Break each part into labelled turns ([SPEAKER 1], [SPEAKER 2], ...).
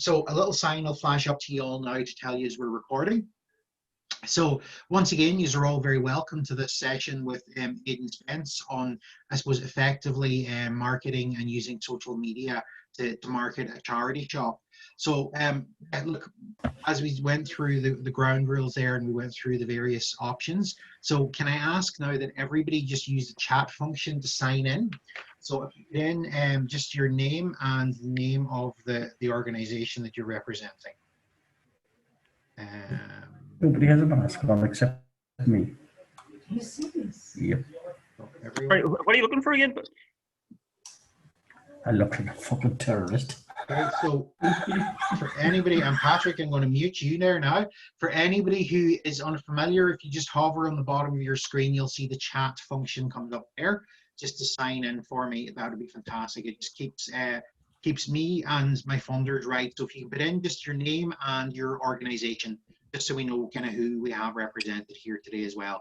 [SPEAKER 1] So a little sign will flash up to you all now to tell you as we're recording. So once again, you are all very welcome to this session with Aidan Spence on, I suppose, effectively marketing and using social media to market a charity shop. So look, as we went through the ground rules there and we went through the various options, so can I ask now that everybody just use the chat function to sign in? So if you put in just your name and the name of the organization that you're representing.
[SPEAKER 2] Nobody has a mask on except me. Yep.
[SPEAKER 3] Right, what are you looking for again?
[SPEAKER 2] I look like a fucking terrorist.
[SPEAKER 1] Okay, so for anybody, and Patrick, I'm going to mute you there now. For anybody who is unfamiliar, if you just hover on the bottom of your screen, you'll see the chat function comes up there. Just to sign in for me, that would be fantastic. It just keeps me and my funders right. So if you can put in just your name and your organization, just so we know kind of who we have represented here today as well.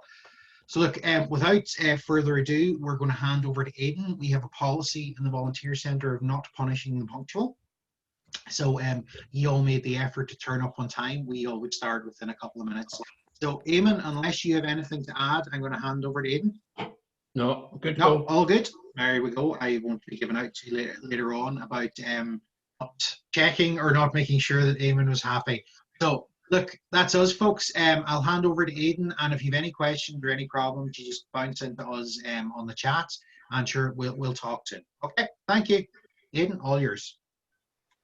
[SPEAKER 1] So look, without further ado, we're going to hand over to Aidan. We have a policy in the Volunteer Centre of not punishing the punctual. So you all made the effort to turn up on time. We all would start within a couple of minutes. So Eamon, unless you have anything to add, I'm going to hand over to Aidan.
[SPEAKER 4] No, good.
[SPEAKER 1] No, all good. There we go. I won't be giving out to you later on about not checking or not making sure that Eamon was happy. So look, that's us, folks. I'll hand over to Aidan, and if you have any questions or any problems, you just bounce into us on the chat, and sure, we'll talk soon. Okay, thank you. Aidan, all yours.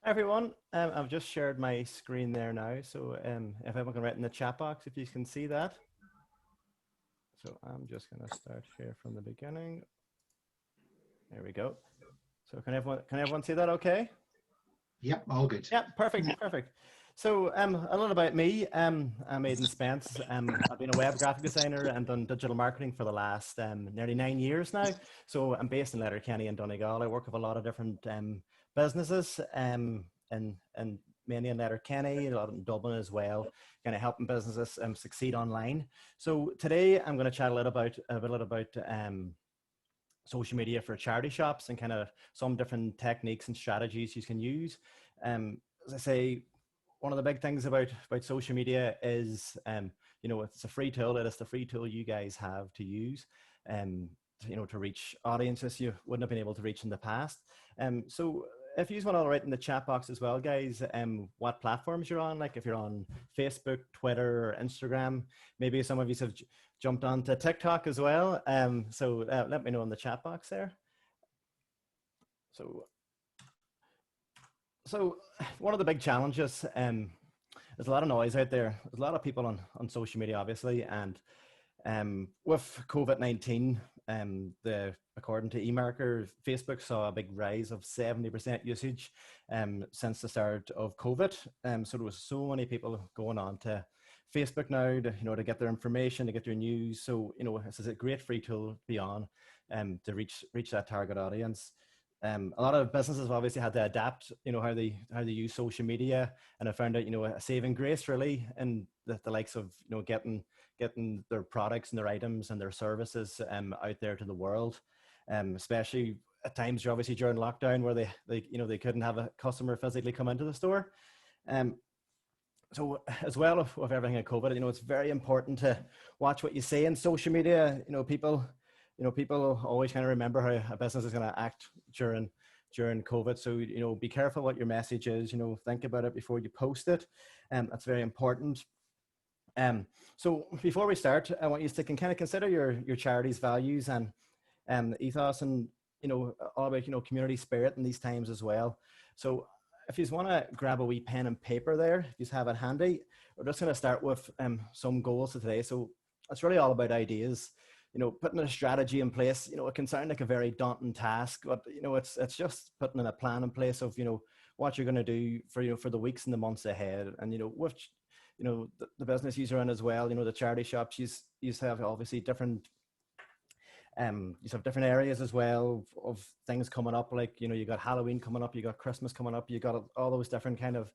[SPEAKER 5] Everyone, I've just shared my screen there now, so if everyone can write in the chat box, if you can see that. So I'm just going to start here from the beginning. There we go. So can everyone see that okay?
[SPEAKER 1] Yep, all good.
[SPEAKER 5] Yeah, perfect, perfect. So a little about me. I'm Aidan Spence. I've been a web graphic designer and done digital marketing for the last nearly 9 years now. So I'm based in Letterkenny and Donegal. I work with a lot of different businesses and mainly in Letterkenny, a lot in Dublin as well, kind of helping businesses succeed online. So today I'm going to chat a little about social media for charity shops and kind of some different techniques and strategies you can use. As I say, one of the big things about social media is, you know, it's a free tool. It is the free tool you guys have to use, you know, to reach audiences you wouldn't have been able to reach in the past. So if you just want to write in the chat box as well, guys, what platforms you're on, like if you're on Facebook, Twitter, or Instagram, maybe some of you have jumped onto TikTok as well. So let me know in the chat box there. So one of the big challenges, there's a lot of noise out there. There's a lot of people on social media, obviously, and with COVID-19, according to eMarketer, Facebook saw a big rise of 70% usage since the start of COVID. So there was so many people going on to Facebook now to get their information, to get their news. So this is a great free tool to be on to reach that target audience. A lot of businesses have obviously had to adapt, how they use social media, and I found out, a saving grace really, and the likes of, getting their products and their items and their services out there to the world, especially at times, obviously during lockdown, where they couldn't have a customer physically come into the store. So as well with everything at COVID, it's very important to watch what you say in social media. People always kind of remember how a business is going to act during COVID. So, be careful what your message is, think about it before you post it. That's very important. So before we start, I want you to kind of consider your charity's values and ethos, and, all about, community spirit in these times as well. So if you just want to grab a wee pen and paper there, if you just have it handy, we're just going to start with some goals for today. So it's really all about ideas. Putting a strategy in place, it can sound like a very daunting task, but, it's just putting in a plan in place of, what you're going to do for the weeks and the months ahead. And, with, the business you're in as well, the charity shops, you have obviously different, you have different areas as well of things coming up. Like, you got Halloween coming up, you got Christmas coming up, you got all those different kind of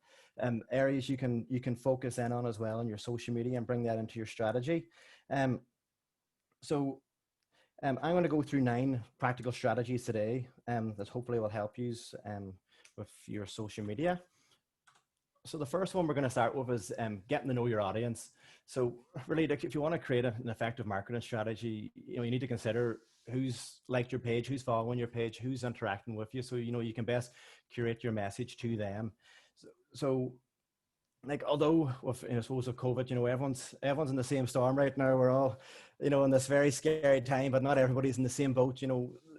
[SPEAKER 5] areas you can focus in on as well in your social media and bring that into your strategy. So I'm going to go through 9 practical strategies today that hopefully will help you with your social media. So the first one we're going to start with is getting to know your audience. So really, if you want to create an effective marketing strategy, you need to consider who's liked your page, who's following your page, who's interacting with you. So, you can best curate your message to them. So like, although with, I suppose with COVID, everyone's in the same storm right now. We're all, in this very scary time, but not everybody's in the same boat.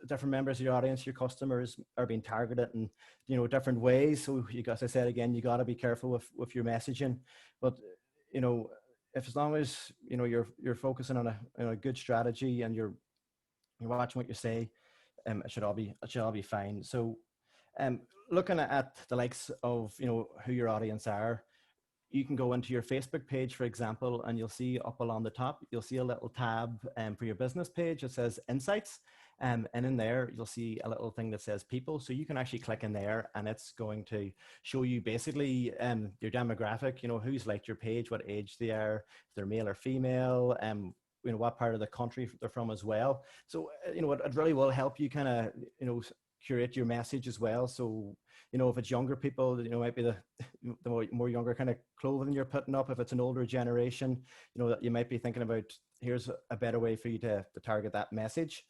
[SPEAKER 5] Different members of your audience, your customers are being targeted in, different ways. So as I said, again, you got to be careful with your messaging, but, if as long as, you're focusing on a good strategy and you're watching what you say, it should all be fine. So, looking at the likes of, who your audience are, you can go into your Facebook page, for example, and you'll see up along the top, you'll see a little tab for your business page. It says Insights. And in there, you'll see a little thing that says People. So you can actually click in there and it's going to show you basically your demographic, who's liked your page, what age they are, if they're male or female, what part of the country they're from as well. So, it really will help you kind of, curate your message as well. So, if it's younger people, might be the more younger kind of clothing you're putting up. If it's an older generation, that you might be thinking about, here's a better way for you to target that message.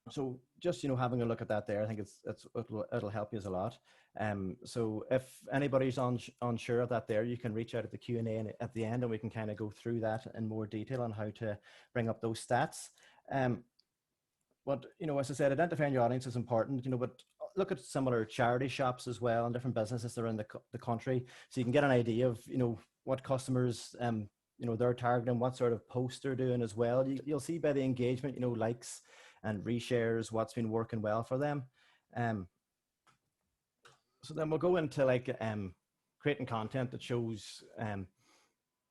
[SPEAKER 5] So just, having a look at that there, I think it'll help you a lot. So if anybody's unsure of that there, you can reach out at the Q&A at the end and we can kind of go through that in more detail on how to bring up those stats. But, as I said, identifying your audience is important, but look at similar charity shops as well and different businesses that are in the country. So you can get an idea of, what customers, they're targeting, what sort of posts they're doing as well. You'll see by the engagement, likes and reshares, what's been working well for them. So then we'll go into creating content that shows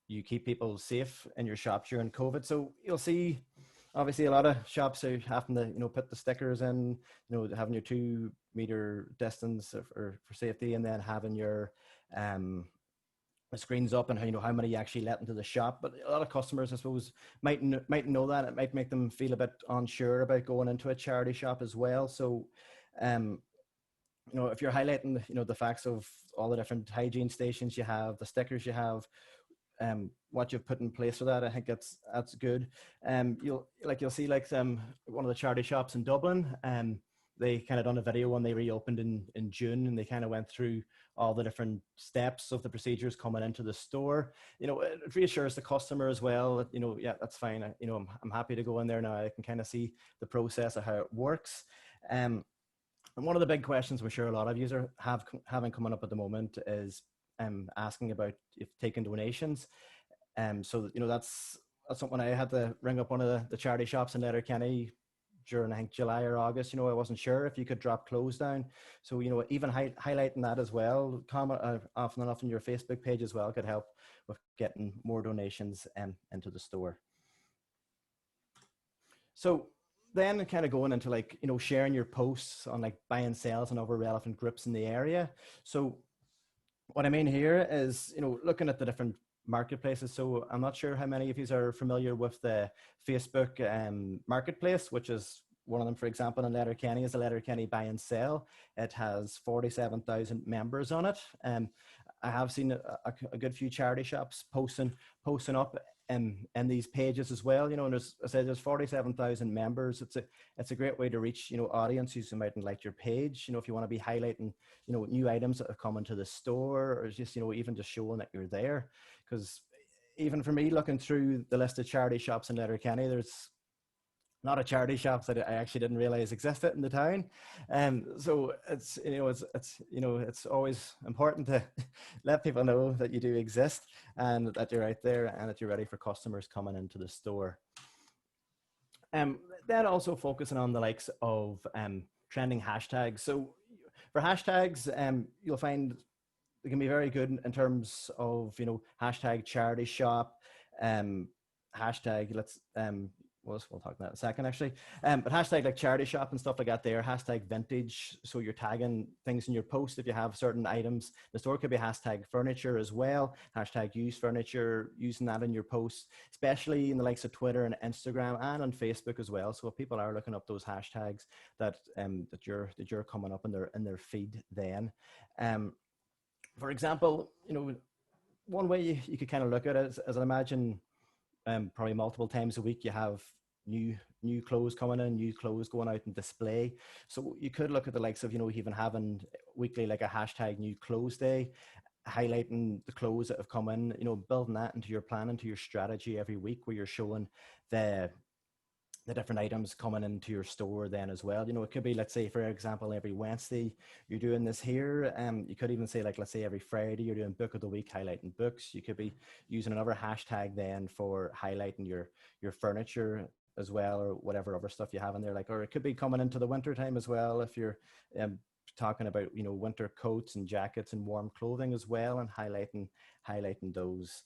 [SPEAKER 5] you keep people safe in your shop during COVID. So you'll see, obviously, a lot of shops are having to, put the stickers in, having your 2 meter distance for safety, and then having your screens up and how many you actually let into the shop. But a lot of customers, I suppose, might know that. It might make them feel a bit unsure about going into a charity shop as well. So, if you're highlighting, the facts of all the different hygiene stations you have, the stickers you have, what you've put in place for that, I think that's good. You'll see one of the charity shops in Dublin, they kind of done a video when they reopened in June, and they kind of went through all the different steps of the procedures coming into the store. It reassures the customer as well that, yeah, that's fine. I'm happy to go in there now. I can kind of see the process of how it works. And one of the big questions I'm sure a lot of users having coming up at the moment is asking about if taking donations. So that's something I had to ring up one of the charity shops in Letterkenny during, I think, July or August. I wasn't sure if you could drop clothes down. So, even highlighting that as well, comment often enough on your Facebook page as well could help with getting more donations into the store. So then kind of going into sharing your posts on buy and sells and other relevant groups in the area. So what I mean here is, looking at the different marketplaces. So I'm not sure how many of you are familiar with the Facebook marketplace, which is one of them, for example, in Letterkenny is the Letterkenny Buy and Sell. It has 47,000 members on it. I have seen a good few charity shops posting up in these pages as well, and there's 47,000 members. It's a great way to reach, audiences who mightn't like your page. If you want to be highlighting, new items that have come into the store, or just, even just showing that you're there. Because even for me, looking through the list of charity shops in Letterkenny, there's not a charity shop that I actually didn't realize existed in the town. So it's always important to let people know that you do exist and that you're out there and that you're ready for customers coming into the store. Then also focusing on the likes of trending hashtags. So for hashtags, you'll find they can be very good in terms of, hashtag charity shop, hashtag we'll talk about that in a second actually. But hashtag like charity shop and stuff like that there, hashtag vintage. So you're tagging things in your post. If you have certain items, the store could be hashtag furniture as well, hashtag used furniture, using that in your posts, especially in the likes of Twitter and Instagram and on Facebook as well. So if people are looking up those hashtags that you're coming up in their feed then. for example, you know, one way you could kind of look at it is, as I imagine, probably multiple times a week you have new clothes coming in, new clothes going out and display. So you could look at the likes of, you know, even having weekly like a hashtag new clothes day, highlighting the clothes that have come in, you know, building that into your plan, into your strategy every week, where you're showing the different items coming into your store then as well. You know, it could be, let's say, for example, every Wednesday you're doing this here. You could even say, like, let's say every Friday you're doing book of the week, highlighting books. You could be using another hashtag then for highlighting your furniture as well, or whatever other stuff you have in there. Like, or it could be coming into the winter time as well, if you're talking about, you know, winter coats and jackets and warm clothing as well, and highlighting those.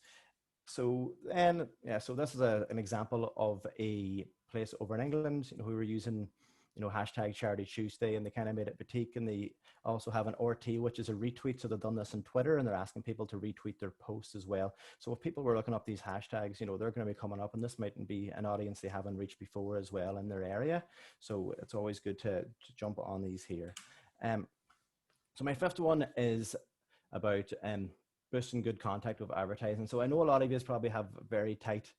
[SPEAKER 5] So then, yeah, so this is an example of a place over in England, you know, who were using, you know, hashtag Charity Tuesday, and they kind of made it boutique, and they also have an RT, which is a retweet. So they've done this on Twitter, and they're asking people to retweet their posts as well. So if people were looking up these hashtags, you know, they're going to be coming up, and this mightn't be an audience they haven't reached before as well in their area. So it's always good to jump on these here. So my fifth one is about boosting good contact with advertising. So I know a lot of you probably have very tight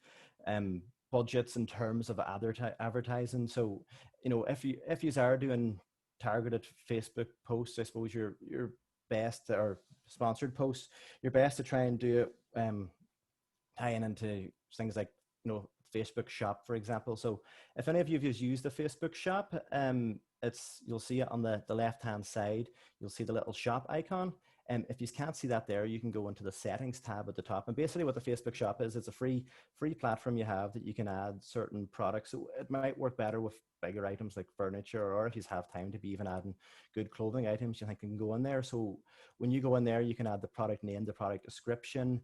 [SPEAKER 5] budgets in terms of advertising. So, you know, if you are doing targeted Facebook posts, I suppose your best, or sponsored posts, your best to try and do it tying into things like, you know, Facebook shop, for example. So if any of you have used the Facebook shop, you'll see it on the left hand side. You'll see the little shop icon. And if you can't see that there, you can go into the settings tab at the top. And basically what the Facebook shop is, it's a free platform you have that you can add certain products. So it might work better with bigger items like furniture, or if you have time to be even adding good clothing items, you think you can go in there. So when you go in there, you can add the product name, the product description,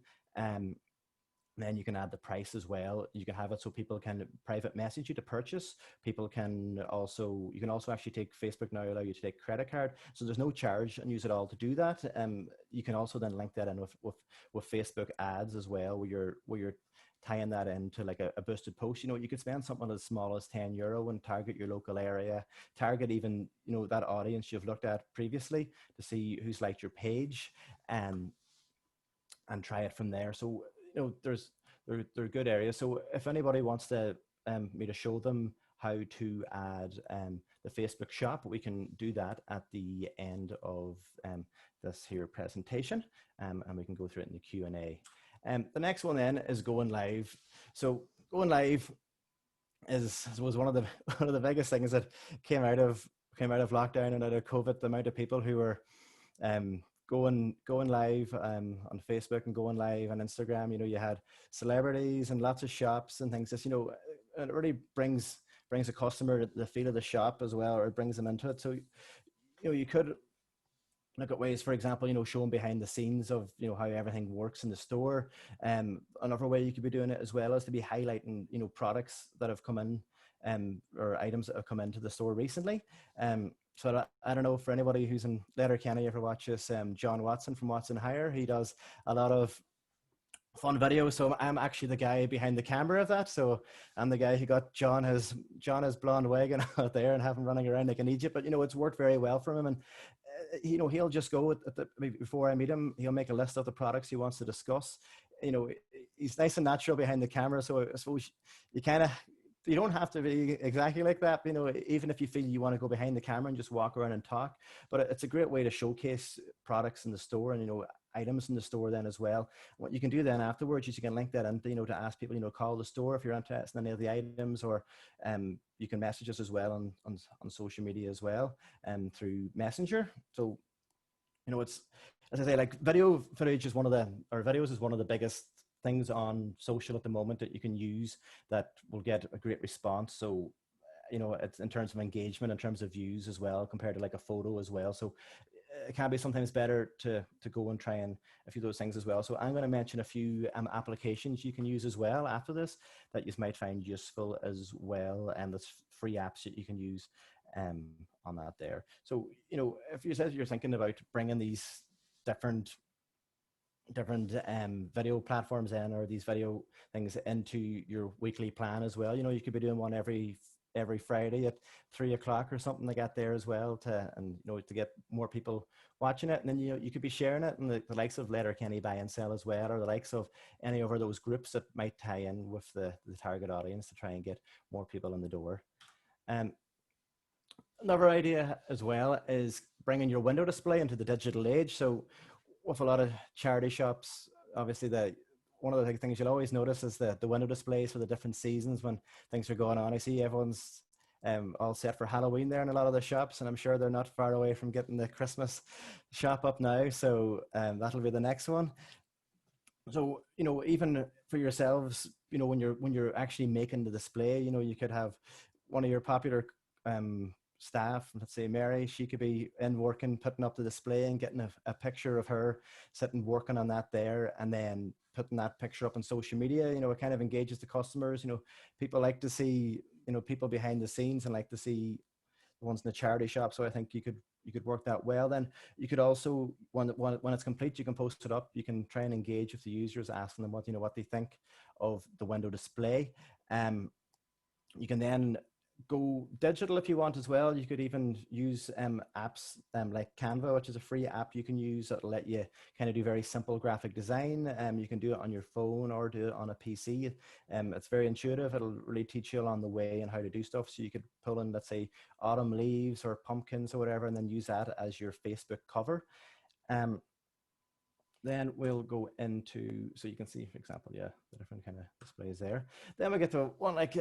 [SPEAKER 5] then you can add the price as well. You can have it so people can private message you to purchase. You can also actually take, Facebook now allow you to take credit card. So there's no charge and use it all to do that. You can also then link that in with Facebook ads as well, where you're tying that into like a boosted post. You know, you could spend something as small as €10 and target your local area, target even, you know, that audience you've looked at previously to see who's liked your page, and try it from there. So, you know, they're good areas. So if anybody wants to me to show them how to add the Facebook shop, we can do that at the end of this here presentation, and we can go through it in the Q&A. The next one then is going live. So going live was one of the biggest things that came out of lockdown and out of COVID. The amount of people who were going live on Facebook and going live on Instagram. You know, you had celebrities and lots of shops and things. Just, you know, it really brings a customer the feel of the shop as well, or it brings them into it. So, you know, you could look at ways, for example, you know, showing behind the scenes of, you know, how everything works in the store. Another way you could be doing it as well is to be highlighting, you know, products that have come in, or items that have come into the store recently. So I don't know, for anybody who's in Letterkenny, ever watch this, John Watson from Watson Hire, he does a lot of fun videos. So I'm actually the guy behind the camera of that. So I'm the guy who got John his blonde wagon out there and have him running around like an Egypt. But, you know, it's worked very well for him. And, you know, he'll just go before I meet him, he'll make a list of the products he wants to discuss. You know, he's nice and natural behind the camera. So I suppose you don't have to be exactly like that, you know, even if you feel you want to go behind the camera and just walk around and talk. But it's a great way to showcase products in the store and, you know, items in the store then as well. What you can do then afterwards is you can link that in, you know, to ask people, you know, call the store if you're interested in any of the items, or you can message us as well on social media as well, through Messenger. So, you know, it's, as I say, like video footage is videos is one of the biggest things on social at the moment that you can use that will get a great response. So, you know, it's in terms of engagement, in terms of views as well, compared to like a photo as well. So it can be sometimes better to go and try and a few of those things as well. So I'm going to mention a few applications you can use as well after this that you might find useful as well. And there's free apps that you can use on that there. So, you know, if you're thinking about bringing these different video platforms in, or these video things into your weekly plan as well, you know, you could be doing one every every Friday at 3 o'clock or something like that there as well to get more people watching it. And then, you could be sharing it in the likes of Letterkenny Buy and Sell as well, or the likes of any of those groups that might tie in with the target audience to try and get more people in the door. Another idea as well is bringing your window display into the digital age. So with a lot of charity shops, obviously one of the things you'll always notice is the window displays for the different seasons when things are going on. I see everyone's all set for Halloween there in a lot of the shops, and I'm sure they're not far away from getting the Christmas shop up now. So that'll be the next one. So, even for yourselves, when you're actually making the display, you could have one of your popular staff, let's say Mary, she could be in working, putting up the display and getting a picture of her sitting working on that there, and then putting that picture up on social media. It kind of engages the customers. People like to see, people behind the scenes and like to see the ones in the charity shop. So I think you could work that well. Then you could also, when it's complete, you can post it up. You can try and engage with the users, asking them what they think of the window display. You can then go digital if you want as well. You could even use apps like Canva, which is a free app you can use that'll let you kind of do very simple graphic design. You can do it on your phone or do it on a PC. It's very intuitive. It'll really teach you along the way and how to do stuff. So you could pull in, let's say, autumn leaves or pumpkins or whatever, and then use that as your Facebook cover. Then we'll go into, so you can see, for example, the different kind of displays there. Then we get to one like,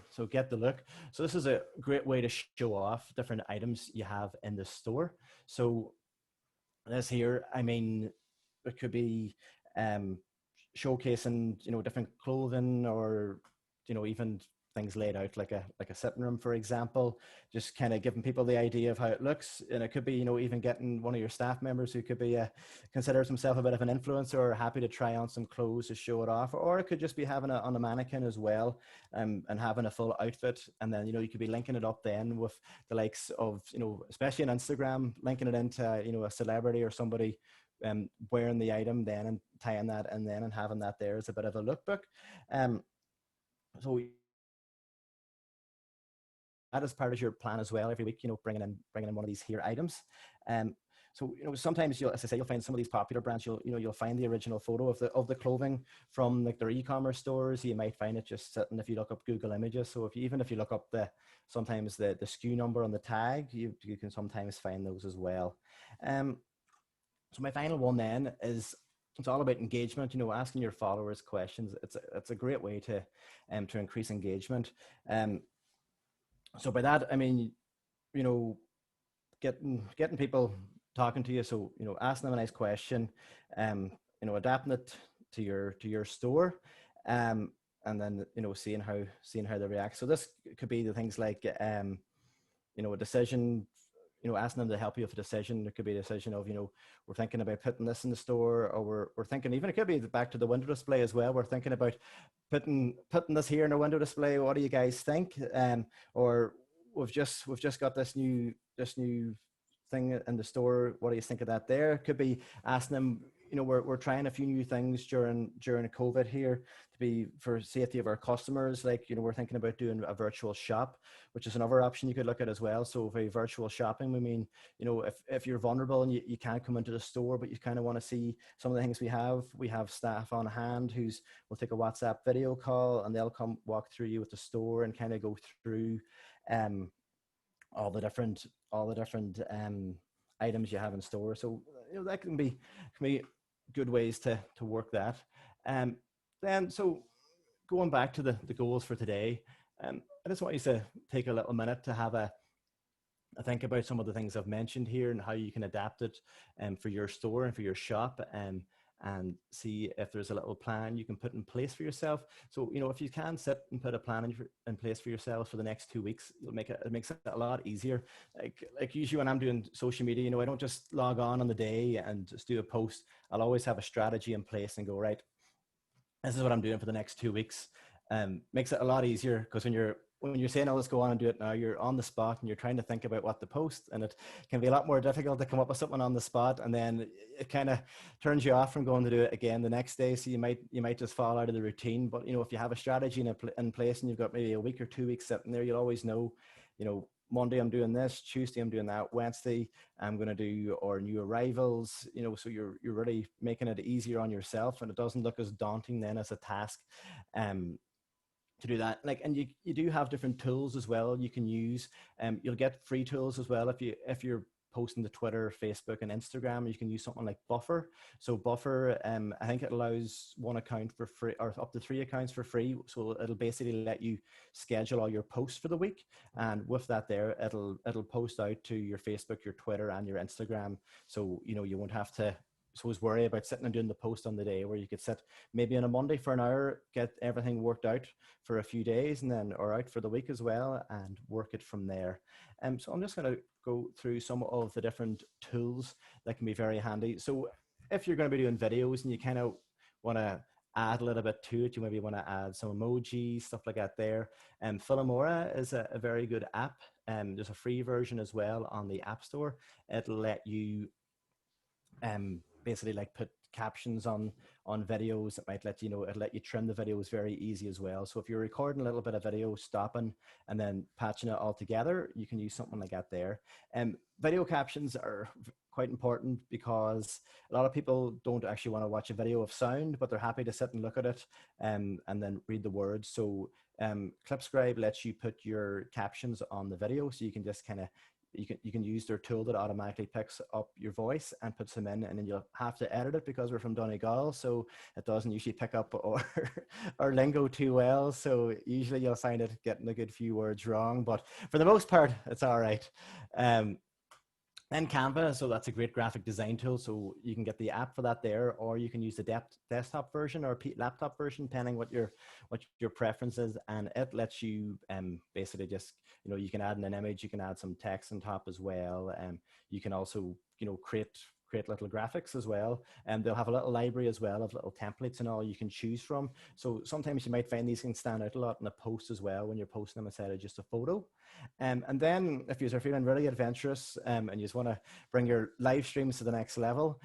[SPEAKER 5] so get the look. So this is a great way to show off different items you have in the store. So this here, it could be showcasing, different clothing, or, even things laid out like a sitting room, for example, just kind of giving people the idea of how it looks. And it could be, even getting one of your staff members who could be considers himself a bit of an influencer, or happy to try on some clothes to show it off, or it could just be having it on a mannequin as well, and having a full outfit. And then, you could be linking it up then with the likes of, especially on Instagram, linking it into, a celebrity or somebody wearing the item then, and tying that in then, and having that there as a bit of a lookbook. So that is part of your plan as well every week, bringing in one of these here items. So, sometimes as I say, you'll find some of these popular brands, you'll find the original photo of the clothing from like their e-commerce stores. You might find it just sitting if you look up Google Images. So even if you look up sometimes the SKU number on the tag, you can sometimes find those as well. So my final one then is, it's all about engagement, asking your followers questions. It's a great way to increase engagement. So by that, getting people talking to you. So, asking them a nice question, adapting it to your store, and then, seeing how they react. So this could be the things like, a decision, asking them to help you with a decision. It could be a decision of, we're thinking about putting this in the store, or we're thinking, even it could be back to the window display as well. We're thinking about putting this here in a window display. What do you guys think? Or we've just got this new thing in the store. What do you think of that there? Could be asking them, we're trying a few new things during COVID here to be for safety of our customers. Like, we're thinking about doing a virtual shop, which is another option you could look at as well. So by virtual shopping, we mean, if you're vulnerable and you can't come into the store, but you kind of want to see some of the things we have staff on hand will take a WhatsApp video call, and they'll come walk through you with the store and kind of go through all the different items you have in store. So that can be good ways to work that. Then, so going back to the goals for today, I just want you to take a little minute to have a think about some of the things I've mentioned here and how you can adapt it for your store and for your shop, and see if there's a little plan you can put in place for yourself. So, if you can sit and put a plan in place for yourself for the next 2 weeks, it makes it a lot easier. Like usually when I'm doing social media, I don't just log on the day and just do a post. I'll always have a strategy in place and go, right, this is what I'm doing for the next 2 weeks. Makes it a lot easier, because when when you're saying, oh, let's go on and do it now, you're on the spot and you're trying to think about what to post, and it can be a lot more difficult to come up with something on the spot, and then it kind of turns you off from going to do it again the next day. So you might just fall out of the routine. But, you know, if you have a strategy in place and you've got maybe a week or 2 weeks sitting there, you'll always know, you know, Monday I'm doing this, Tuesday I'm doing that, Wednesday I'm going to do our new arrivals, you know, so you're really making it easier on yourself, and it doesn't look as daunting then as a task to do that. Like, and you do have different tools as well you can use. You'll get free tools as well if you're posting to Twitter, Facebook, and Instagram. You can use something like Buffer. So Buffer, I think it allows one account for free, or up to 3 accounts for free. So it'll basically let you schedule all your posts for the week, and with that there, it'll post out to your Facebook, your Twitter, and your Instagram. So, you know, you won't have to worry about sitting and doing the post on the day, where you could sit maybe on a Monday for an hour, get everything worked out for a few days, and then, or out for the week as well, and work it from there. So I'm just going to go through some of the different tools that can be very handy. So if you're going to be doing videos and you kind of want to add a little bit to it, you maybe want to add some emojis, stuff like that there. Filmora is a very good app. There's a free version as well on the App Store. It'll let you basically like put captions on videos. It might let you know, it'll let you trim the videos very easy as well. So if you're recording a little bit of video, stopping and then patching it all together, you can use something like that there. Video captions are quite important because a lot of people don't actually want to watch a video of sound, but they're happy to sit and look at it and then read the words. So Clipscribe lets you put your captions on the video, so you can just kind of you can use their tool that automatically picks up your voice and puts them in, and then you'll have to edit it because we're from Donegal, so it doesn't usually pick up our lingo too well. So usually you'll find it getting a good few words wrong, but for the most part, it's all right. And Canva, so that's a great graphic design tool. So you can get the app for that there, or you can use the desktop version or laptop version, depending what your preference is. And it lets you basically just, you know, you can add in an image, you can add some text on top as well. You can also, you know, create little graphics as well, and they'll have a little library as well of little templates and all you can choose from. So sometimes you might find these can stand out a lot in a post as well when you're posting them instead of just a photo. And then if you're feeling really adventurous and you just want to bring your live streams to the next level,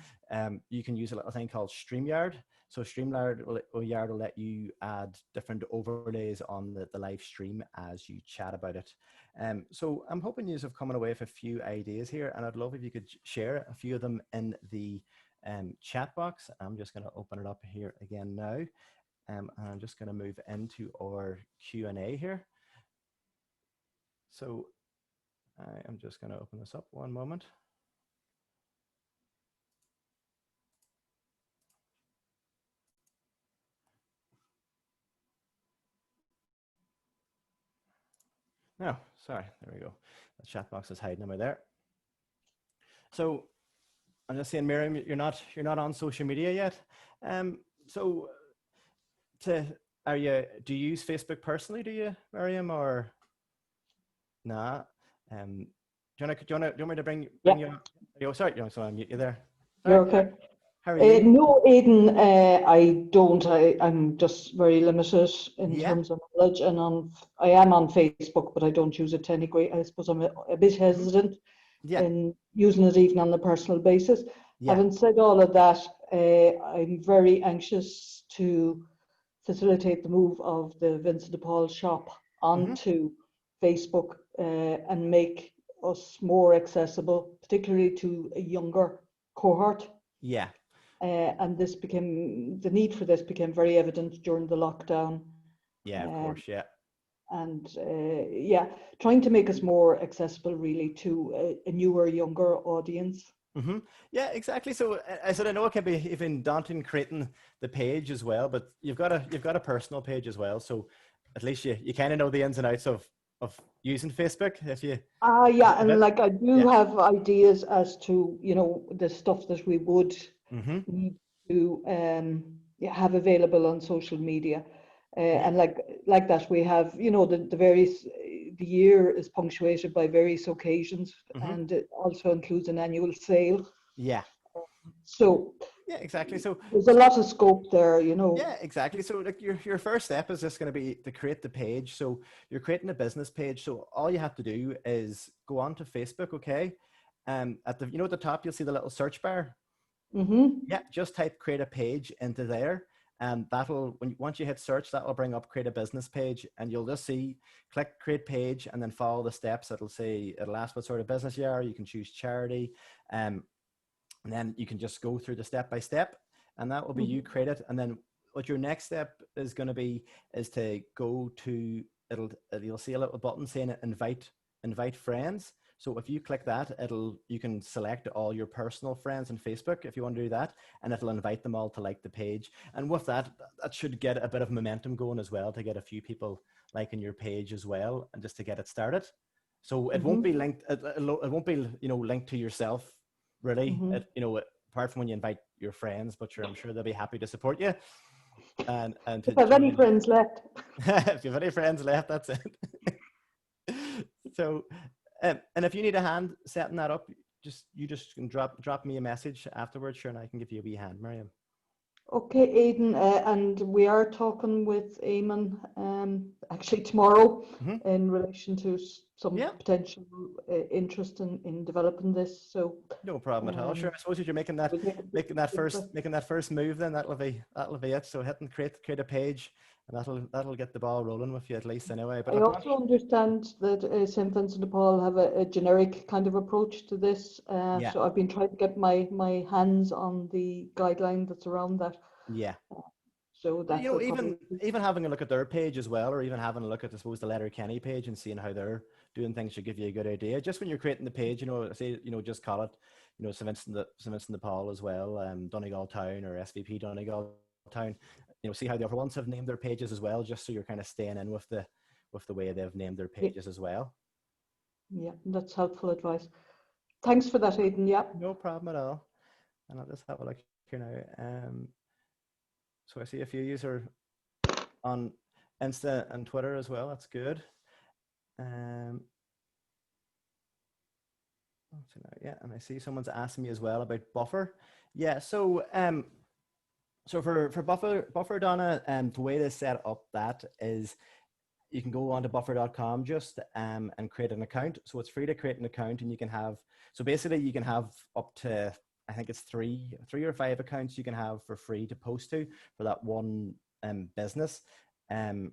[SPEAKER 5] you can use a little thing called StreamYard. So StreamYard will let you add different overlays on the live stream as you chat about it. So I'm hoping you have come away with a few ideas here, and I'd love if you could share a few of them in the chat box. I'm just going to open it up here again now, and I'm just going to move into our Q&A here. So I am just going to open this up one moment. No, sorry, there we go. The chat box is hiding over there. So I'm just saying, Miriam, you're not on social media yet. So do you use Facebook personally, do you, Miriam, or nah? Do you want me to bring you on? Oh, sorry, so I'll mute you there.
[SPEAKER 4] You're okay.
[SPEAKER 5] How are you?
[SPEAKER 4] No, Aidan, I don't. I'm just very limited in terms of knowledge, and I am on Facebook, but I don't use it to any great. I suppose I'm a bit hesitant in using it even on a personal basis. Having said all of that, I'm very anxious to facilitate the move of the Vincent de Paul shop onto Facebook and make us more accessible, particularly to a younger cohort.
[SPEAKER 5] Yeah.
[SPEAKER 4] And the need for this became very evident during the lockdown.
[SPEAKER 5] Yeah, of course, yeah.
[SPEAKER 4] And trying to make us more accessible really to a newer, younger audience.
[SPEAKER 5] Mm-hmm. Yeah, exactly. So I know it can be even daunting creating the page as well, but you've got a personal page as well. So at least you kind of know the ins and outs of using Facebook if you.
[SPEAKER 4] And like I do have ideas as to, you know, the stuff that we would need to have available on social media. And like that we have, you know, the year is punctuated by various occasions, and it also includes an annual sale.
[SPEAKER 5] Yeah.
[SPEAKER 4] So
[SPEAKER 5] Yeah, exactly. So
[SPEAKER 4] There's a lot of scope there, you know.
[SPEAKER 5] yeah, exactly. So like your first step is just going to be to create the page. So you're creating a business page. So all you have to do is go on to Facebook, okay? At the at the top you'll see the little search bar.
[SPEAKER 4] Mm-hmm.
[SPEAKER 5] Yeah, just type create a page into there. And that'll once you hit search, that will bring up create a business page, and you'll just see click create page and then follow the steps. It'll ask what sort of business you are. You can choose charity, and then you can just go through the step by step, and that will be you create it. And then what your next step is going to be is to go to you'll see a little button saying invite friends. So if you click that, you can select all your personal friends on Facebook if you want to do that, and it'll invite them all to like the page. And with that should get a bit of momentum going as well, to get a few people liking your page as well, and just to get it started. So it won't be linked. It won't be linked to yourself really. Apart from when you invite your friends, but I'm sure they'll be happy to support you. And
[SPEAKER 4] if I have any friends left.
[SPEAKER 5] If you have any friends left, that's it. So. And if you need a hand setting that up, you just can drop me a message afterwards, sure, and I can give you a wee hand, Miriam.
[SPEAKER 4] Okay, Aidan, and we are talking with Eamon actually tomorrow in relation to some potential interest in developing this. So
[SPEAKER 5] no problem at all. Sure, I suppose if you're making that first move, then that'll be it. So hit and create a page, and that'll get the ball rolling with you at least anyway. But
[SPEAKER 4] I also understand that St. Vincent de Paul have a generic kind of approach to this. So I've been trying to get my hands on the guideline that's around that.
[SPEAKER 5] Yeah.
[SPEAKER 4] So that
[SPEAKER 5] even having a look at their page as well, or even having a look at, I suppose, the Letterkenny page and seeing how they're doing things should give you a good idea. Just when you're creating the page, just call it, St. Vincent de Paul as well, Donegal Town or SVP Donegal Town. See how the other ones have named their pages as well, just so you're kind of staying in with the way they've named their pages as well.
[SPEAKER 4] Yeah, that's helpful advice. Thanks for that, Aidan. Yeah.
[SPEAKER 5] No problem at all. And I'll just have a look here now. So I see a few users on Insta and Twitter as well. That's good. Yeah, and I see someone's asking me as well about Buffer. Yeah, so so for Buffer, Donna, the way to set up that is you can go on to buffer.com and create an account. So it's free to create an account, and you can have up to, I think it's three or five accounts you can have for free to post to for that one business. It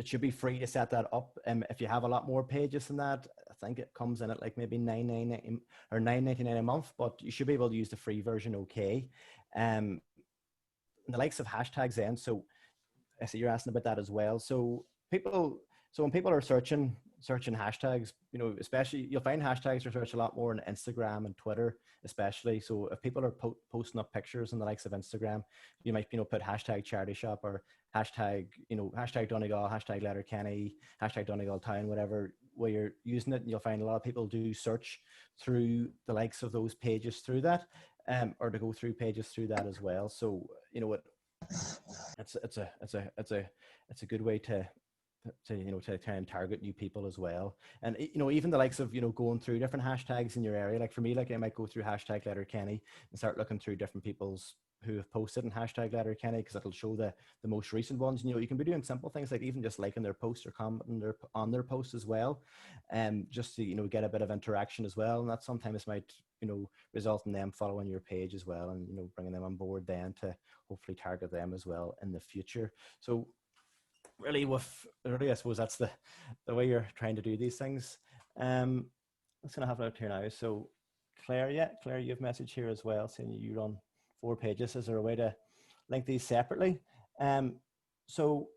[SPEAKER 5] should be free to set that up. If you have a lot more pages than that, I think it comes in at like maybe $9.99 or $9.99 a month, but you should be able to use the free version. Okay. The likes of hashtags then. So I see you're asking about that as well. So when people are searching hashtags, especially you'll find hashtags research a lot more on Instagram and Twitter, especially. So if people are posting up pictures on the likes of Instagram, you might, put hashtag charity shop or hashtag Donegal, hashtag Letterkenny, hashtag Donegal Town, whatever way you're using it. And you'll find a lot of people do search through the likes of those pages through that, or to go through pages through that as well. So, it's a good way to try and target new people as well. And even the likes of going through different hashtags in your area, like for me, like I might go through hashtag Letterkenny and start looking through different people's who have posted in hashtag Letterkenny, because it'll show the most recent ones. You can be doing simple things like even just liking their post or commenting on their post as well, just to get a bit of interaction as well. And that sometimes might result in them following your page as well, and bringing them on board then to hopefully target them as well in the future. So really I suppose that's the way you're trying to do these things. Let's gonna have it out here now. So Claire, you've messaged here as well saying you run 4 pages. Is there a way to link these separately? So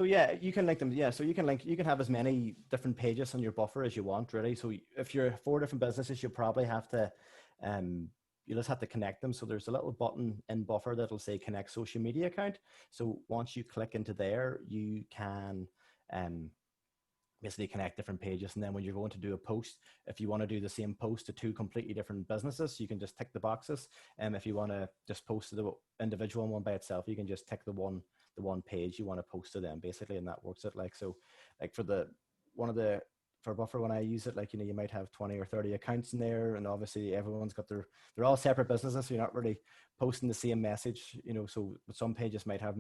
[SPEAKER 5] yeah, you can link them. Yeah, so you can have as many different pages on your Buffer as you want, really. So if you're 4 different businesses, you probably have to you just have to connect them. So there's a little button in Buffer that'll say connect social media account. So once you click into there, you can basically connect different pages. And then when you're going to do a post, if you want to do the same post to 2 completely different businesses, you can just tick the boxes. And if you want to just post to the individual one by itself, you can just tick the one page you want to post to them basically. And that works it like, so like for one of the for Buffer, when I use it, like, you know, you might have 20 or 30 accounts in there, and obviously everyone's got they're all separate businesses, so you're not really posting the same message, you know. So some pages might have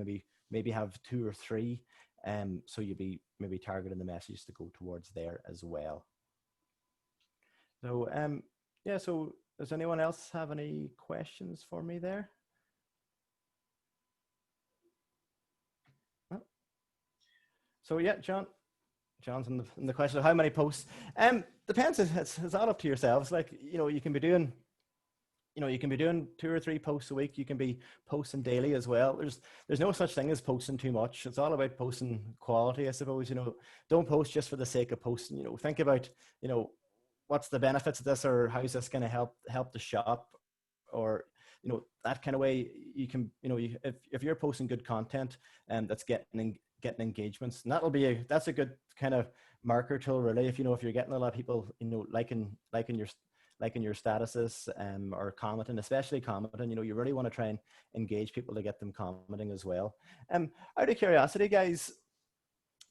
[SPEAKER 5] maybe have 2 or 3, so you'd be maybe targeting the message to go towards there as well. So yeah, so does anyone else have any questions for me there? Oh. So yeah, John's in the question of how many posts. Depends. It's all up to yourselves. Like, you know, you can be doing 2 or 3 posts a week. You can be posting daily as well. There's no such thing as posting too much. It's all about posting quality, I suppose. You know, don't post just for the sake of posting. You know, think about, you know, what's the benefits of this, or how's this going to help the shop, or, you know, that kind of way. You can, you know, if you're posting good content and that's getting engagements, and that's a good kind of marker tool, really. If, you know, if you're getting a lot of people, you know, liking your statuses, or commenting, especially commenting, you know, you really want to try and engage people to get them commenting as well. Out of curiosity, guys,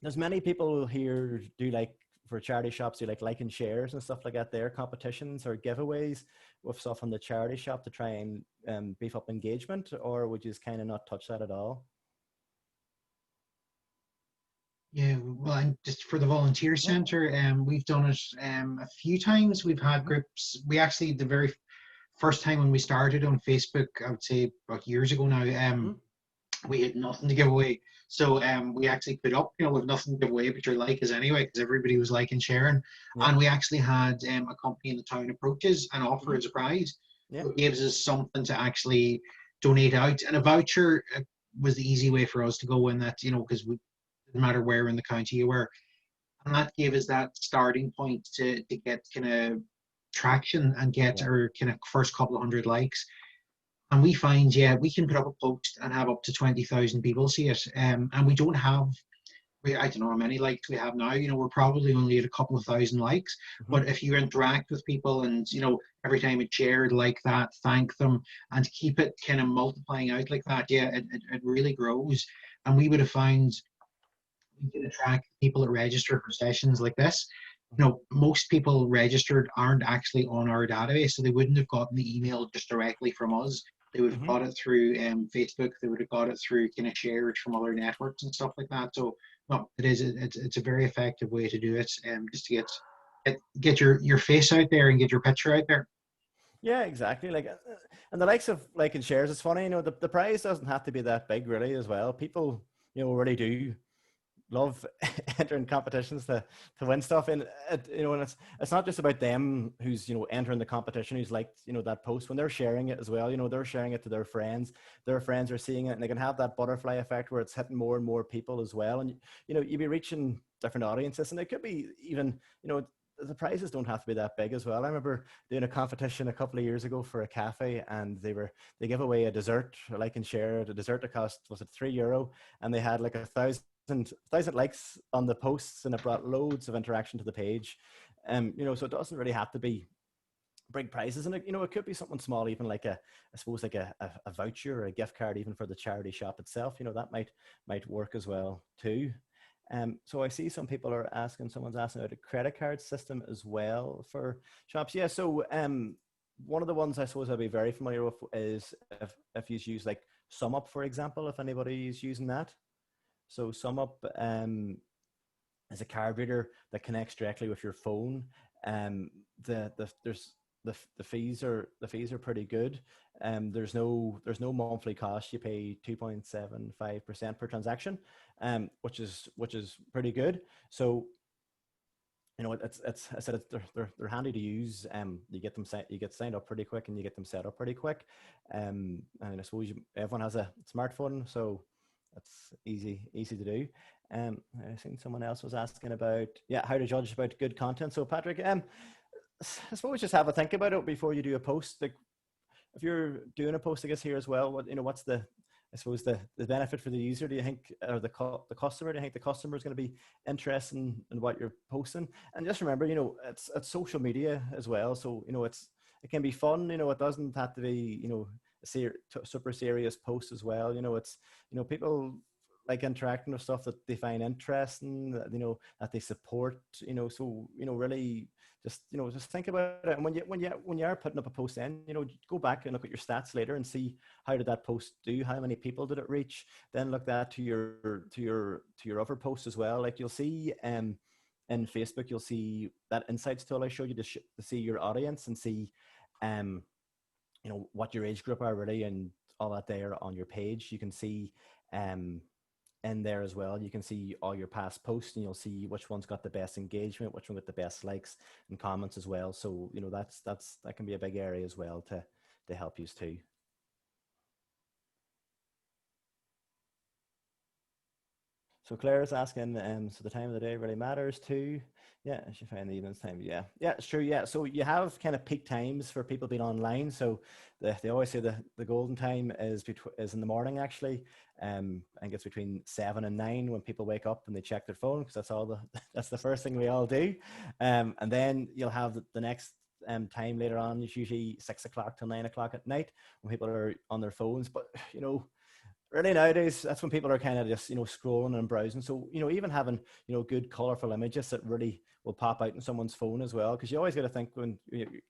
[SPEAKER 5] there's many people here do, like, for charity shops, do like and shares and stuff like that, there, competitions or giveaways with stuff on the charity shop to try and beef up engagement, or would you just kind of not touch that at all?
[SPEAKER 1] Yeah, well, and just for the volunteer center, we've done it a few times. We've had groups. We actually, the very first time when we started on Facebook, I would say about years ago now, we had nothing to give away. So we actually put up, you know, with nothing to give away but your like is anyway, because everybody was liking, sharing. And we actually had a company in the town approach us and offer as a prize. So it gives us something to actually donate out. And a voucher was the easy way for us to go in that, you know, because we didn't matter where in the county you were. And that gave us that starting point to get kind of traction and get our kind of first couple of 100 likes. And we find, we can put up a post and have up to 20,000 people see it. And we don't have, I don't know how many likes we have now. You know, we're probably only at a couple of thousand likes. But if you interact with people and, you know, every time it's shared like that, thank them, and keep it kind of multiplying out like that, it really grows. And we would have found we can attract people that register for sessions like this. You know, most people registered aren't actually on our database, so they wouldn't have gotten the email just directly from us. They would have got it through Facebook. They would have got it through kind of shared from other networks and stuff like that. So, no, it's a very effective way to do it, just to get your face out there and get your picture out there.
[SPEAKER 5] Yeah, exactly. Like, and the likes of like and shares, it's funny, you know, the prize doesn't have to be that big, really, as well. People, you know, really do love entering competitions to win stuff, and you know, and it's not just about them who's, you know, entering the competition, who's liked, you know, that post. When they're sharing it as well, you know, they're sharing it to their friends are seeing it, and they can have that butterfly effect where it's hitting more and more people as well. And, you know, you'll be reaching different audiences, and it could be even, you know, the prizes don't have to be that big as well. I remember doing a competition a couple of years ago for a cafe, and they give away a dessert, or like and share the dessert that cost, was it €3, and they had like 1,000 likes on the posts, and it brought loads of interaction to the page. You know, so it doesn't really have to be big prizes, and you know, it could be something small, even like I suppose like a voucher or a gift card, even for the charity shop itself. You know, that might work as well too. So I see someone's asking about a credit card system as well for shops. Yeah, so one of the ones I suppose I'd be very familiar with is if you use like SumUp, for example, if anybody's using that. So SumUp is a card reader that connects directly with your phone. The fees are pretty good. There's no monthly cost. You pay 2.75% per transaction, which is pretty good. So, you know, they're handy to use. You get signed up pretty quick, and you get them set up pretty quick. And I suppose everyone has a smartphone, so that's easy to do. I think someone else was asking about how to judge about good content. So Patrick, I suppose just have a think about it before you do a post. Like, if you're doing a post, I guess here as well, what's the benefit for the user? Do you think, or the customer? Do you think the customer is going to be interested in what you're posting? And just remember, you know, it's social media as well. So, you know, it can be fun. You know, it doesn't have to be, you know, a super serious post as well. You know, it's, you know, people like interacting with stuff that they find interesting, that, you know, that they support, you know, so, you know, really just, you know, just think about it. And when you are putting up a post, then, you know, go back and look at your stats later and see how did that post do, how many people did it reach, then look that to your other posts as well. Like you'll see in Facebook, you'll see that insights tool I showed you to see your audience and see you know, what your age group are really, and all that there on your page. You can see in there as well, you can see all your past posts, and you'll see which one's got the best engagement, which one got the best likes and comments as well. So, you know, that can be a big area as well to help you too. So Claire is asking, so the time of the day really matters too. Yeah, I should find the evening's time. Yeah, it's true. Yeah, so you have kind of peak times for people being online. So they always say the golden time is in the morning actually. I think it's between 7 and 9 when people wake up and they check their phone, because that's the first thing we all do. And then you'll have the next time later on. It's usually 6 o'clock till 9 o'clock at night when people are on their phones. But you know, really nowadays, that's when people are kind of just, you know, scrolling and browsing. So, you know, even having, you know, good colorful images that really will pop out in someone's phone as well. Because you always got to think, when,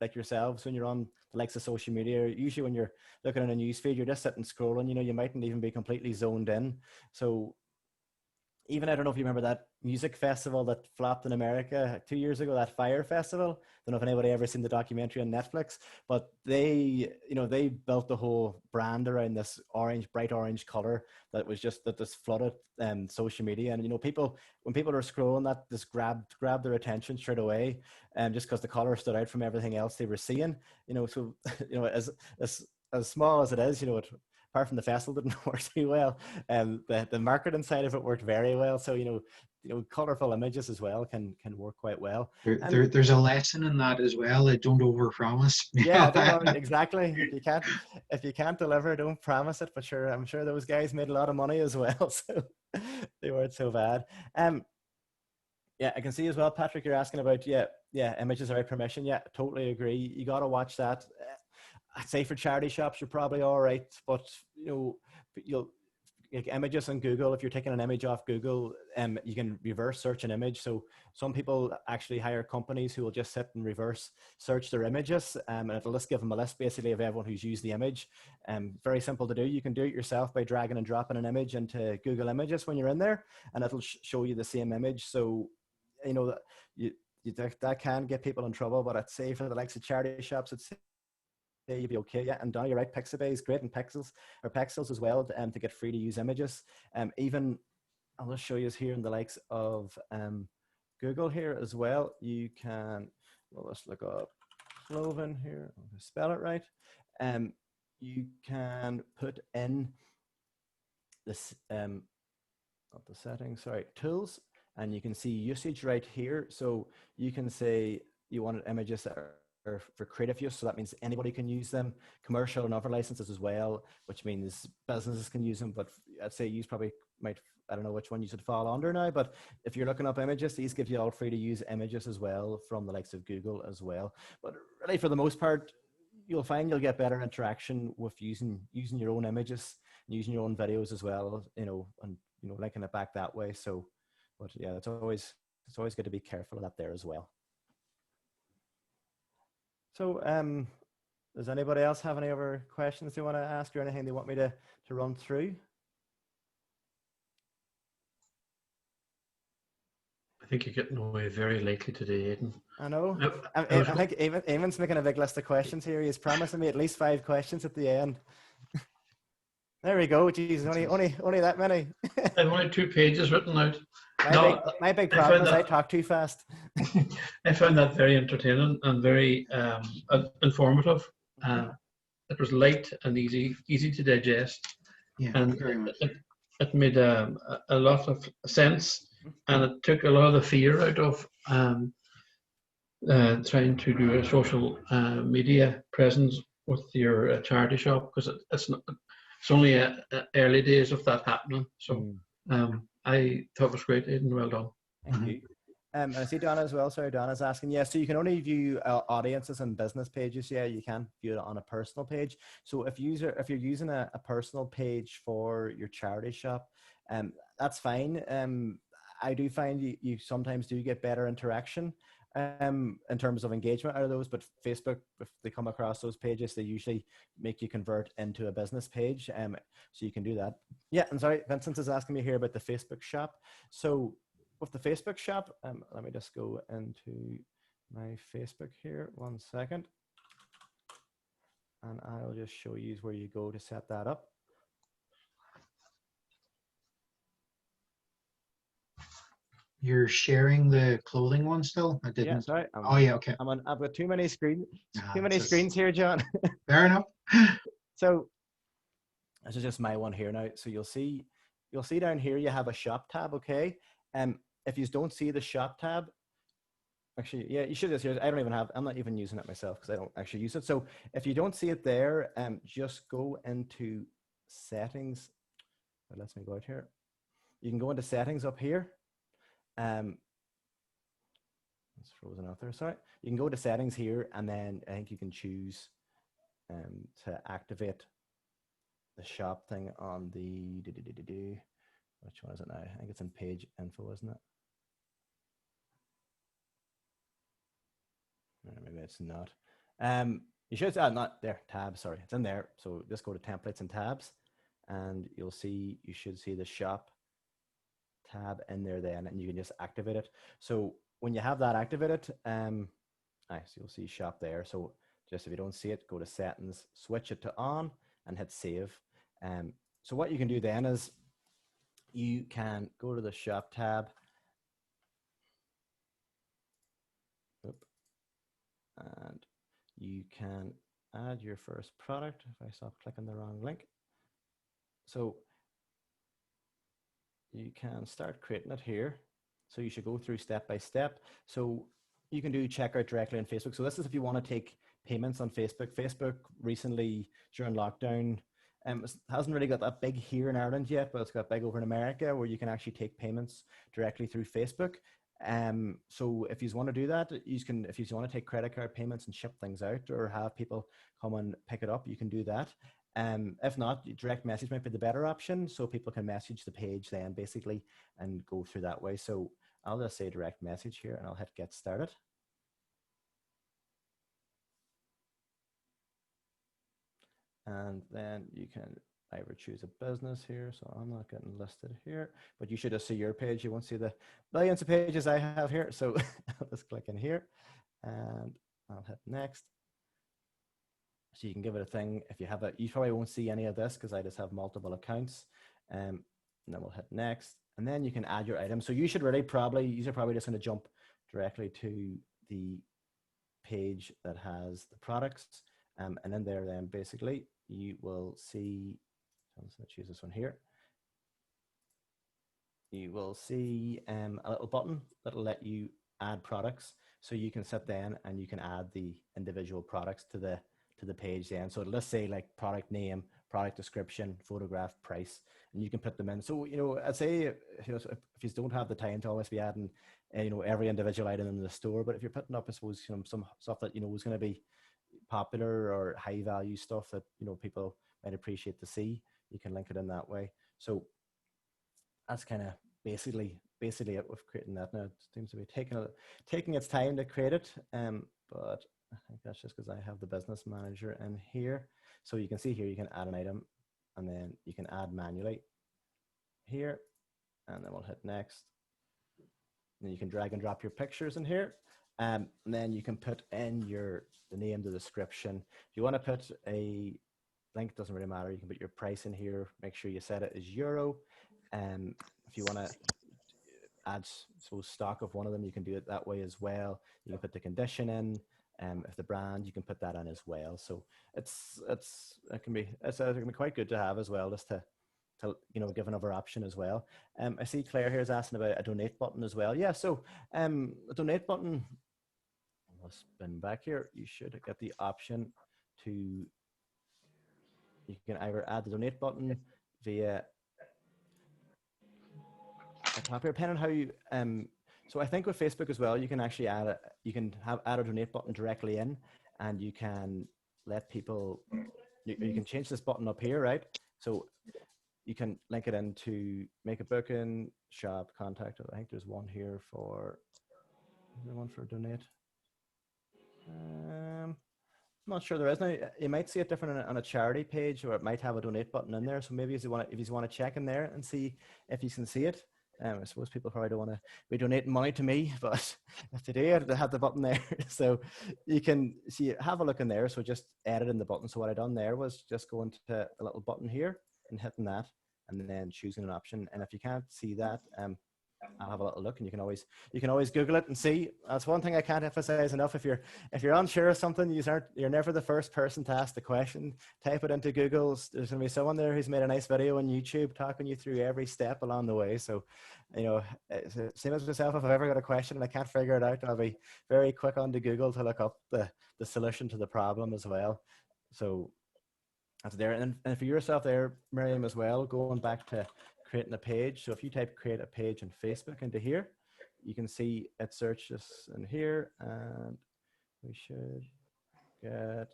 [SPEAKER 5] like yourselves, when you're on the likes of social media, usually when you're looking at a news feed, you're just sitting scrolling, you know, you mightn't even be completely zoned in. So even, I don't know if you remember that music festival that flopped in America 2 years ago, that Fire Festival. Don't know if anybody ever seen the documentary on Netflix, but they built the whole brand around this bright orange color that just flooded social media. And, you know, when people are scrolling, that just grabbed their attention straight away, just because the color stood out from everything else they were seeing, you know. So, you know, as small as it is, you know, apart from the festival didn't work too well, the marketing side of it worked very well. So, you know, colorful images as well can work quite well.
[SPEAKER 1] There's a lesson in that as well. Don't overpromise.
[SPEAKER 5] Yeah, don't know, exactly. If you can't deliver, don't promise it. But sure, I'm sure those guys made a lot of money as well, so they weren't so bad. Yeah, I can see as well, Patrick, you're asking about images without permission. Yeah, totally agree. You got to watch that. I'd say for charity shops, you're probably all right, but you know, you'll like images on Google. If you're taking an image off Google, you can reverse search an image. So some people actually hire companies who will just sit and reverse search their images, and it'll just give them a list basically of everyone who's used the image. Very simple to do. You can do it yourself by dragging and dropping an image into Google Images when you're in there, and it'll show you the same image. So you know that that can get people in trouble, but I'd say for the likes of charity shops, you'd be okay. Yeah, and Donnie, you're right, Pixabay is great, and Pexels as well, to get free to use images. Even I'll just show you here in the likes of Google here as well. You can, well, let's look up Cloven here, I'll spell it right. You can put in this not the settings, sorry, tools, and you can see usage right here. So you can say you wanted images that are for creative use, so that means anybody can use them, commercial and other licenses as well, which means businesses can use them. But I'd say you probably might, I don't know which one you should fall under now, but if you're looking up images, these give you all free to use images as well from the likes of Google as well. But really, for the most part, you'll find you'll get better interaction with using your own images and using your own videos as well, you know, and you know, linking it back that way. So, but yeah, it's always good to be careful of that there as well. So does anybody else have any other questions they want to ask, or anything they want me to run through?
[SPEAKER 3] I think you're getting away very lately today, Aidan.
[SPEAKER 5] I know. I think Eamon's making a big list of questions here. He's promising me at least 5 questions at the end. There we go. Jeez, only that many.
[SPEAKER 3] I've only 2 pages written out.
[SPEAKER 5] My big problem is I talk too fast.
[SPEAKER 3] I found that very entertaining and very informative. It was light and easy to digest.
[SPEAKER 1] Yeah,
[SPEAKER 3] and
[SPEAKER 1] very much.
[SPEAKER 3] It made a lot of sense, and it took a lot of the fear out of trying to do a social media presence with your charity shop, because it's only early days of that happening. So I thought it was great, Aidan. Well done.
[SPEAKER 5] Thank you. And I see Donna as well. Sorry, Donna's asking. Yeah, so you can only view audiences and business pages. Yeah, you can't view it on a personal page. So if you're using a personal page for your charity shop, that's fine. I do find you sometimes do get better interaction in terms of engagement out of those. But Facebook, if they come across those pages, they usually make you convert into a business page. So you can do that. Yeah, and sorry, Vincent is asking me here about the Facebook shop. So with the Facebook shop, let me just go into my Facebook here, 1 second. And I'll just show you where you go to set that up.
[SPEAKER 1] You're sharing the clothing one still? I didn't.
[SPEAKER 5] Yeah, sorry.
[SPEAKER 1] Oh yeah, okay.
[SPEAKER 5] I've got too many screens.
[SPEAKER 1] Ah,
[SPEAKER 5] Too many
[SPEAKER 1] it's just-
[SPEAKER 5] screens here, John.
[SPEAKER 1] Fair enough.
[SPEAKER 5] So this is just my one here now. So you'll see down here you have a shop tab, okay? If you don't see the shop tab, actually, yeah, you should just use it. I'm not even using it myself because I don't actually use it. So if you don't see it there, just go into settings. It lets me go out here. You can go into settings up here. It's frozen out there, sorry. You can go to settings here, and then I think you can choose to activate the shop thing on the, which one is it now? I think it's in page info, isn't it? Maybe it's not. You should, not there, tabs, sorry, it's in there. So just go to templates and tabs, and you should see the shop tab in there then, and you can just activate it. So when you have that activated, so you'll see shop there. So just if you don't see it, go to settings, switch it to on, and hit save. So what you can do then is you can go to the shop tab. And you can add your first product. If I stop clicking the wrong link. So you can start creating it here. So you should go through step by step. So you can do checkout directly on Facebook. So this is if you want to take payments on Facebook. Facebook recently during lockdown hasn't really got that big here in Ireland yet, but it's got big over in America where you can actually take payments directly through Facebook. So if you want to do that, you can, if you want to take credit card payments and ship things out or have people come and pick it up, you can do that. If not, direct message might be the better option. So people can message the page then basically and go through that way. So I'll just say direct message here and I'll hit get started. And then you can either choose a business here. So I'm not getting listed here, but you should just see your page. You won't see the millions of pages I have here. So I'll just click in here and I'll hit next. So you can give it a thing. If you have it, you probably won't see any of this because I just have multiple accounts. And then we'll hit next. And then you can add your items. So you should really probably just going to jump directly to the page that has the products. And in there then basically you will see, so I'm just going to choose this one here. You will see a little button that'll let you add products. So you can sit then and you can add the individual products to the page then. So let's say like product name, product description, photograph, price, and you can put them in. So, you know, I'd say if you don't have the time to always be adding, you know, every individual item in the store, but if you're putting up, I suppose, you know, some stuff that, you know, is going to be popular or high value stuff that, you know, people might appreciate to see, you can link it in that way. So that's kind of basically it with creating that. Now it seems to be taking its time to create it, but I think that's just because I have the business manager in here. So you can see here, you can add an item and then you can add manually here, and then we'll hit next. And you can drag and drop your pictures in here. And then you can put in the name, the description. If you want to put a link, doesn't really matter. You can put your price in here. Make sure you set it as euro. If you want to add stock of one of them, you can do it that way as well. You can put the condition in. If the brand, you can put that in as well. So it can be quite good to have as well, just to you know, give another option as well. I see Claire here is asking about a donate button as well. Yeah, so a donate button, I'll spin back here. You should get the option to, you can either add the donate button via a top here, depending on how So I think with Facebook as well, you can actually you can add a donate button directly in, and you can let people, you can change this button up here, right? So you can link it into make a booking, shop, contact. I think there's one here for, is there one for donate? I'm not sure there is. Now you might see it different on a charity page, or it might have a donate button in there. So maybe if you want to check in there and see if you can see it. I suppose people probably don't want to be donating money to me, but if they do, they have the button there. So you can see, have a look in there. So just edit in the button. So what I done there was just go into the little button here and hitting that, and then choosing an option. And if you can't see that, I'll have a little look, and you can always Google it and see. That's one thing I can't emphasize enough. If you're unsure of something, you're never the first person to ask the question. Type it into Google. There's going to be someone there who's made a nice video on YouTube talking you through every step along the way. So, same as myself, if I've ever got a question and I can't figure it out, I'll be very quick onto Google to look up the solution to the problem as well. So that's there. And for yourself there, Miriam, as well, going back to creating a page. So if you type create a page on Facebook into here, you can see it searches in here, and we should get,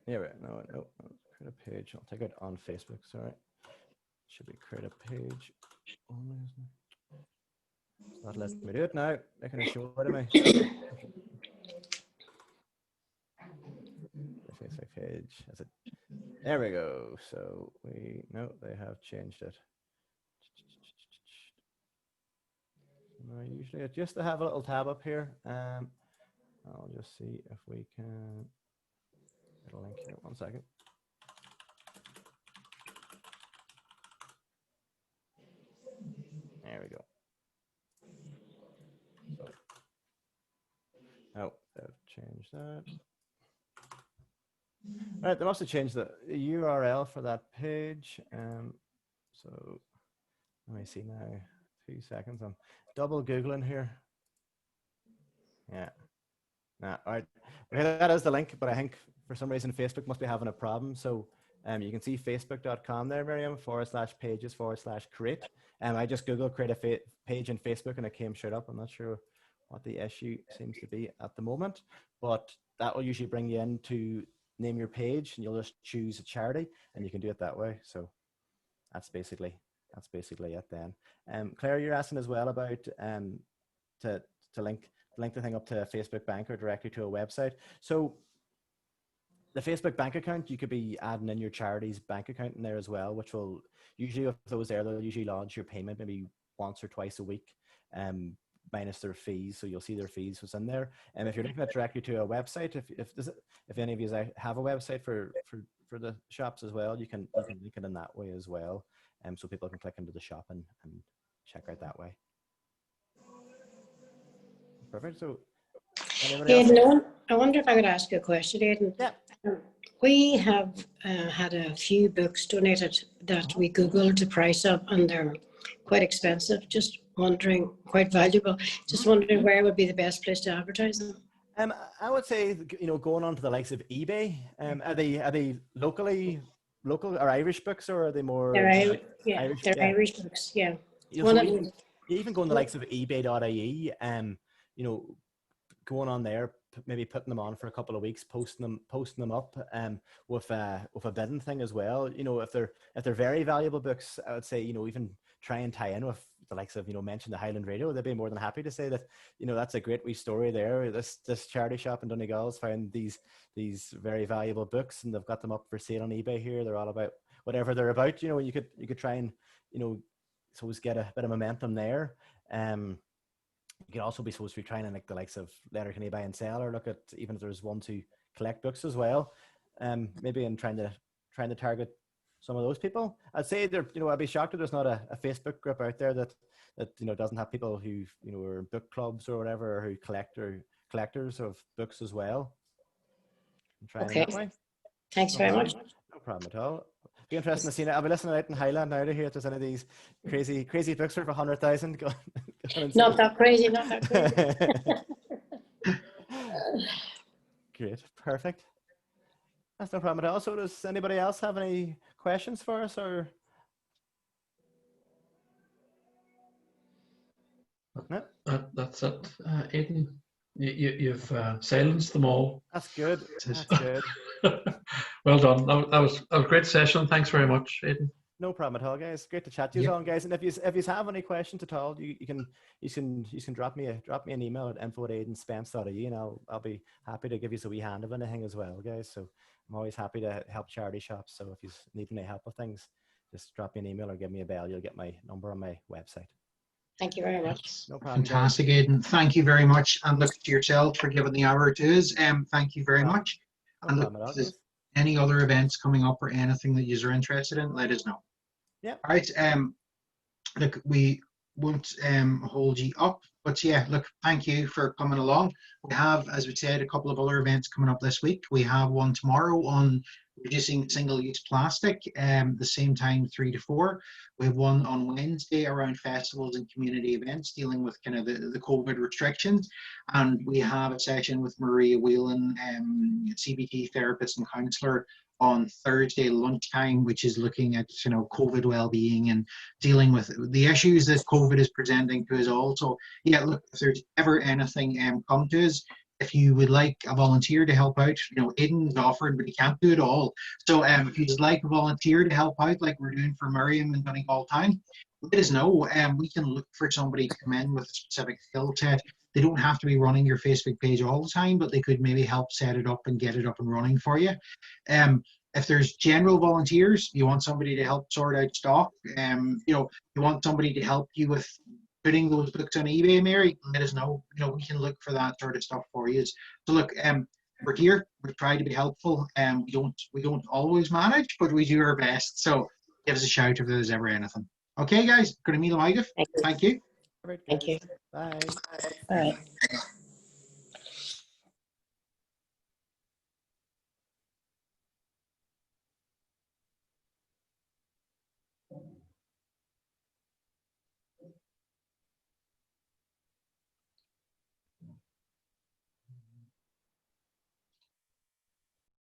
[SPEAKER 5] here, no, create a page. I'll take it on Facebook, sorry. Should be create a page only, isn't it? It's not letting me do it now. They can show it to me. The Facebook page, is it? There we go. So no, they have changed it. Usually just to have a little tab up here. I'll just see if we can get a link here. 1 second. There we go. So, oh, they've changed that. All right, they must have changed the URL for that page. So let me see now. 2 seconds. I'm double Googling here. Yeah. Nah, all right. Okay, that is the link, but I think for some reason Facebook must be having a problem. So you can see facebook.com there, Miriam, /pages/create. I just Googled create a page in Facebook and it came straight up. I'm not sure what the issue seems to be at the moment, but that will usually bring you in to name your page, and you'll just choose a charity and you can do it that way. So that's basically it then. Claire, you're asking as well about to link the thing up to a Facebook bank or directly to a website. So the Facebook bank account, you could be adding in your charity's bank account in there as well, which will usually, with those there, they'll usually launch your payment maybe once or twice a week, minus their fees. So you'll see their fees was in there. And if you're linking it directly to a website, if any of you have a website for the shops as well, you can link it in that way as well. So people can click into the shop and check out that way. Perfect. So
[SPEAKER 6] Aidan, I wonder if I could ask you a question, Aidan.
[SPEAKER 5] Yeah.
[SPEAKER 6] We have had a few books donated that we Googled the price of, and they're quite expensive. Just wondering, quite valuable. Just wondering where would be the best place to advertise them.
[SPEAKER 5] I would say, going on to the likes of eBay. Are they local or Irish books, or are they more?
[SPEAKER 6] They're
[SPEAKER 5] Irish,
[SPEAKER 6] Irish books. Yeah.
[SPEAKER 5] You even go on the likes of eBay.ie, going on there, maybe putting them on for a couple of weeks, posting them up, with a bidding thing as well. If they're very valuable books, I would say, even try and tie in with the likes of, mention the Highland Radio. They'd be more than happy to say that, that's a great wee story there. This charity shop in Donegal's found these very valuable books, and they've got them up for sale on eBay here. They're all about whatever they're about. You could try and, suppose get a bit of momentum there. You could also be supposed to be trying to, like, the likes of Letterkenny Buy and Sell, or look at, even if there's one to collect books as well, maybe in trying to target some of those people. I'd say I'd be shocked if there's not a Facebook group out there that doesn't have people who are in book clubs or whatever, or who collectors of books as well.
[SPEAKER 6] Okay. Thanks very much.
[SPEAKER 5] No problem at all. Be interesting to see it. I'll be listening out in Highland now to hear if there's any of these crazy books for 100,000.
[SPEAKER 6] Not that crazy.
[SPEAKER 5] Great, perfect. That's no problem at all. So does anybody else have any questions for us, or?
[SPEAKER 3] That's it. Aidan, you've silenced them all.
[SPEAKER 5] That's good.
[SPEAKER 1] Just-
[SPEAKER 5] That's good.
[SPEAKER 3] Well done. That was a great session. Thanks very much, Aidan.
[SPEAKER 5] No problem at all, guys. Great to chat to you all, guys. And if you have any questions at all, you can drop me an email at info@aidanspence.ie, and I'll be happy to give you a wee hand of anything as well, guys. So I'm always happy to help charity shops. So if you need any help with things, just drop me an email or give me a bell. You'll get my number on my website.
[SPEAKER 6] Thank you very much.
[SPEAKER 5] No problem. guys.
[SPEAKER 1] Fantastic, Aidan. Thank you very much. And look to yourself for giving the hour to us. Thank you very much.
[SPEAKER 5] No
[SPEAKER 1] And look,
[SPEAKER 5] problem at all,
[SPEAKER 1] if there's
[SPEAKER 5] guys.
[SPEAKER 1] any other events coming up or anything that you're interested in, let us know.
[SPEAKER 5] Yeah.
[SPEAKER 1] All right. Look, we won't hold you up, but yeah, look, thank you for coming along. We have, as we said, a couple of other events coming up this week. We have one tomorrow on reducing single-use plastic, the same time, 3 to 4. We have one on Wednesday around festivals and community events dealing with kind of the COVID restrictions. And we have a session with Maria Whelan, CBT therapist and counsellor, on Thursday lunchtime, which is looking at COVID well-being and dealing with the issues that COVID is presenting to us all. So yeah, look, if there's ever anything come to us, if you would like a volunteer to help out, Aidan's offered, but he can't do it all. So if you'd like a volunteer to help out, like we're doing for Miriam and Donegal Town, let us know. We can look for somebody to come in with a specific skill set. They don't have to be running your Facebook page all the time, but they could maybe help set it up and get it up and running for you. If there's general volunteers, you want somebody to help sort out stock, you want somebody to help you with putting those books on eBay, Mary, let us know. We can look for that sort of stuff for you. So look, we're here. We try to be helpful. We don't always manage, but we do our best. So give us a shout if there's ever anything. Okay, guys. Good to meet you, Mike.
[SPEAKER 6] Thank you.
[SPEAKER 1] Thank you.
[SPEAKER 5] All right,
[SPEAKER 6] Thank
[SPEAKER 5] guys.
[SPEAKER 6] you.
[SPEAKER 5] Bye.
[SPEAKER 6] All right.